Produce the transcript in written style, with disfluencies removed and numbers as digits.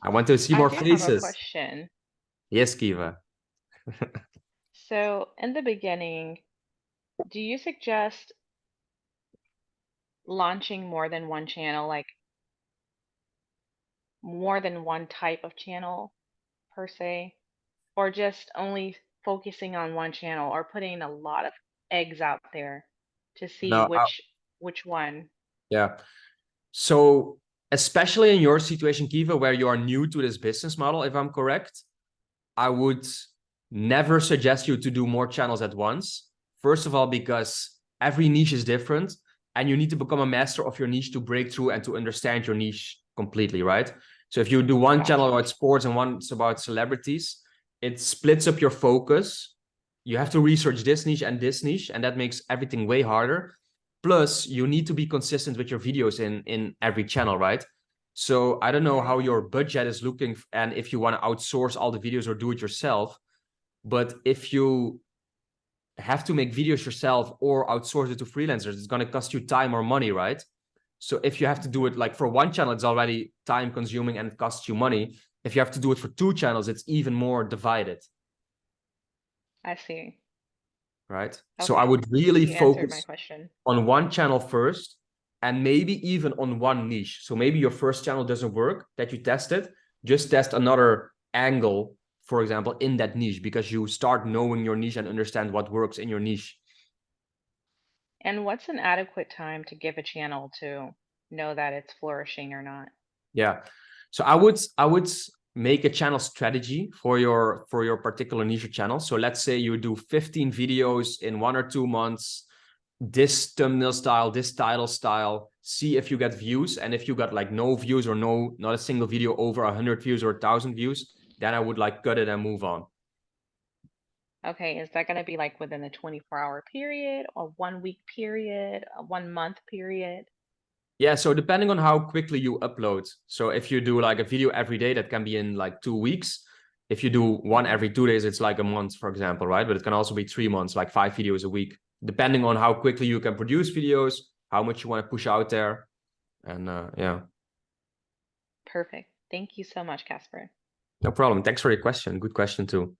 I want to see I more do have a faces. question. Yes, Kiva. So, in the beginning, do you suggest launching more than one channel, like more than one type of channel per se, or just only focusing on one channel or putting a lot of eggs out there to see No, which one? yeah. So especially in your situation, Kiva, where you are new to this business model, if I'm correct, I would never suggest you to do more channels at once. First of all, because every niche is different and you need to become a master of your niche to break through and to understand your niche completely, right? So if you do one channel Gotcha. about sports and one about celebrities, it splits up your focus. You have to research this niche, and that makes everything way harder. Plus, you need to be consistent with your videos in every channel, right? So I don't know how Right. your budget is looking and if you want to outsource all the videos or do it yourself. But if you have to make videos yourself or outsource it to freelancers, it's going to cost you time or money, right? So if you have to do it like for one channel, it's already time consuming and it costs you money. If you have to do it for two channels, it's even more divided, I see. right? So I Okay. would really You answered my focus question. on one channel first and maybe even on one niche. So maybe your first channel doesn't work, that you tested, just test another angle, for example, in that niche because you start knowing your niche and understand what works in your niche. And what's an adequate time to give a channel to know that it's flourishing or not? Yeah. So I would make a channel strategy for your particular niche channel. So let's say you do 15 videos in 1 or 2 months, this thumbnail style, this title style, see if you get views. And if you got like no views or not a single video over 100 views or 1,000 views, then I would like cut it and move on. Okay, is that going to be like within a 24-hour period, a 1 week period, a 1 month period? Yeah, so depending on how quickly you upload. So if you do like a video every day, that can be in like 2 weeks. If you do one Hmm. every 2 days, it's like a month, for example, right? But it can also be 3 months, like 5 videos a week, depending on how quickly you can produce videos, how much you want to push out there. And yeah, Perfect. Thank you so much, Casper. no problem. Thanks for your question. Good question too.